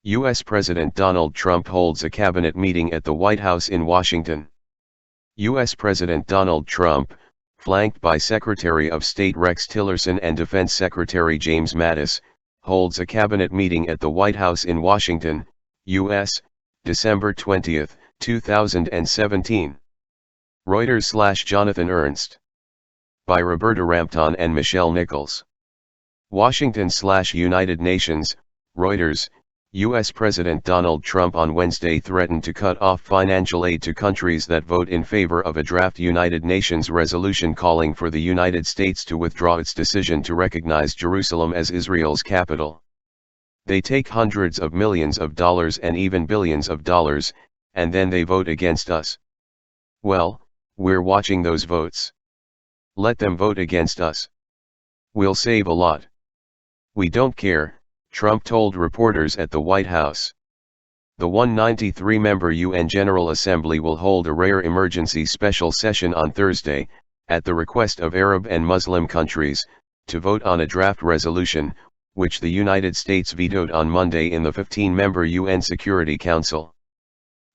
U.S. President Donald Trump holds a cabinet meeting at the White House in Washington. U.S. President Donald Trump, flanked by Secretary of State Rex Tillerson and Defense Secretary James Mattis, holds a cabinet meeting at the White House in Washington, U.S., December 20, 2017. Reuters/Jonathan Ernst. By Roberta Rampton and Michelle Nichols. Washington/United Nations, Reuters. U.S. President Donald Trump on Wednesday threatened to cut off financial aid to countries that vote in favor of a draft United Nations resolution calling for the United States to withdraw its decision to recognize Jerusalem as Israel's capital. They take hundreds of millions of dollars and even billions of dollars, and then they vote against us. Well, we're watching those votes. Let them vote against us. We'll save a lot. We don't care, Trump told reporters at the White House. The 193-member UN General Assembly will hold a rare emergency special session on Thursday, at the request of Arab and Muslim countries, to vote on a draft resolution, which the United States vetoed on Monday in the 15-member UN Security Council.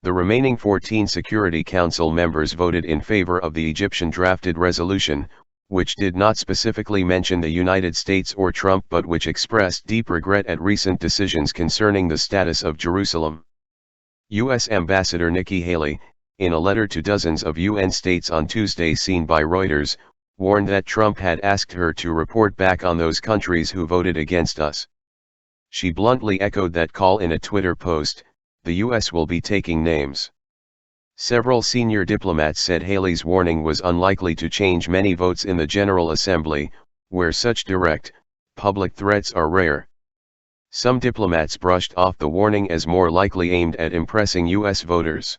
The remaining 14 Security Council members voted in favor of the Egyptian drafted resolution, which did not specifically mention the United States or Trump but which expressed deep regret at recent decisions concerning the status of Jerusalem. U.S. Ambassador Nikki Haley, in a letter to dozens of UN states on Tuesday seen by Reuters, warned that Trump had asked her to report back on those countries who voted against us. She bluntly echoed that call in a Twitter post. The U.S. will be taking names. Several senior diplomats said Haley's warning was unlikely to change many votes in the General Assembly, where such direct, public threats are rare. Some diplomats brushed off the warning as more likely aimed at impressing U.S. voters.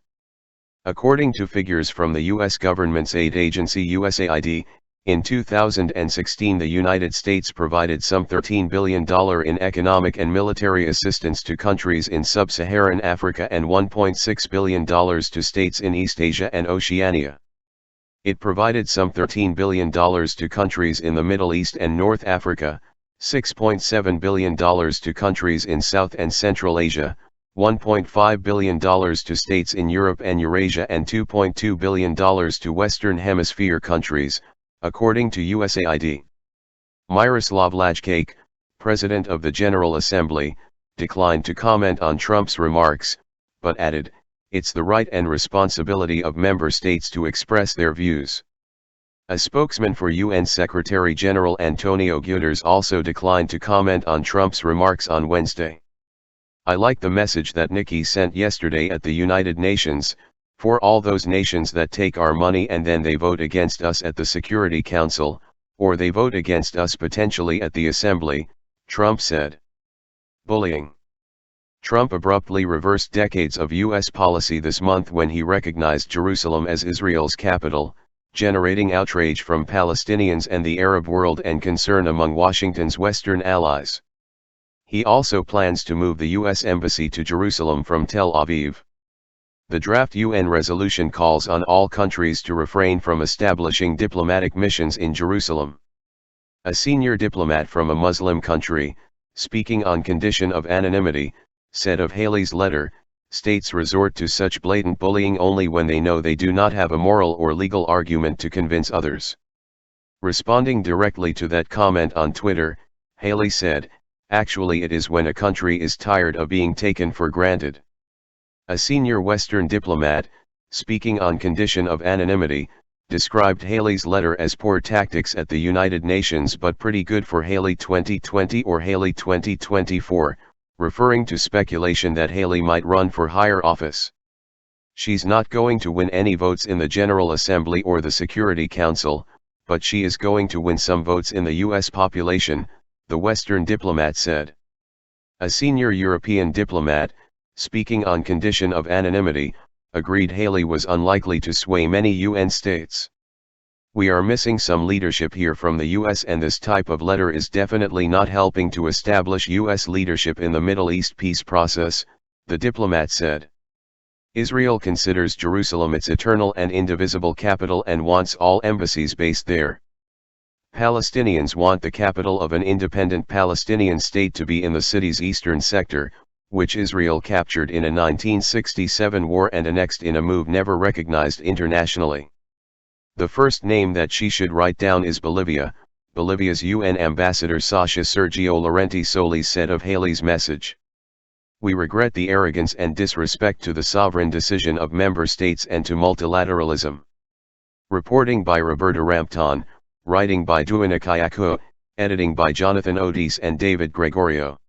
According to figures from the U.S. government's aid agency USAID, in 2016 the United States provided some $13 billion in economic and military assistance to countries in sub-Saharan Africa and $1.6 billion to states in East Asia and Oceania. It provided some $13 billion to countries in the Middle East and North Africa, $6.7 billion to countries in South and Central Asia, $1.5 billion to states in Europe and Eurasia and $2.2 billion to Western Hemisphere countries, according to USAID. Miroslav Lajčák, president of the General Assembly, declined to comment on Trump's remarks, but added, "It's the right and responsibility of member states to express their views." A spokesman for UN Secretary-General Antonio Guterres also declined to comment on Trump's remarks on Wednesday. "I like the message that Nikki sent yesterday at the United Nations, for all those nations that take our money and then they vote against us at the Security Council, or they vote against us potentially at the Assembly," Trump said. Bullying. Trump abruptly reversed decades of U.S. policy this month when he recognized Jerusalem as Israel's capital, generating outrage from Palestinians and the Arab world and concern among Washington's Western allies. He also plans to move the U.S. Embassy to Jerusalem from Tel Aviv. The draft UN resolution calls on all countries to refrain from establishing diplomatic missions in Jerusalem. A senior diplomat from a Muslim country, speaking on condition of anonymity, said of Haley's letter, "States resort to such blatant bullying only when they know they do not have a moral or legal argument to convince others." Responding directly to that comment on Twitter, Haley said, "Actually it is when a country is tired of being taken for granted." A senior Western diplomat, speaking on condition of anonymity, described Haley's letter as poor tactics at the United Nations but pretty good for Haley 2020 or Haley 2024, referring to speculation that Haley might run for higher office. "She's not going to win any votes in the General Assembly or the Security Council, but she is going to win some votes in the U.S. population," the Western diplomat said. A senior European diplomat, speaking on condition of anonymity, agreed Haley was unlikely to sway many UN states. "We are missing some leadership here from the US and this type of letter is definitely not helping to establish US leadership in the Middle East peace process," the diplomat said. "Israel considers Jerusalem its eternal and indivisible capital and wants all embassies based there. Palestinians want the capital of an independent Palestinian state to be in the city's eastern sector, which Israel captured in a 1967 war and annexed in a move never recognized internationally. The first name that she should write down is Bolivia. Bolivia's UN ambassador Sasha Sergio Laurenti Solis said of Haley's message. "We regret the arrogance and disrespect to the sovereign decision of member states and to multilateralism." Reporting by Roberta Rampton, writing by Duana Kayako, editing by Jonathan Otis and David Gregorio.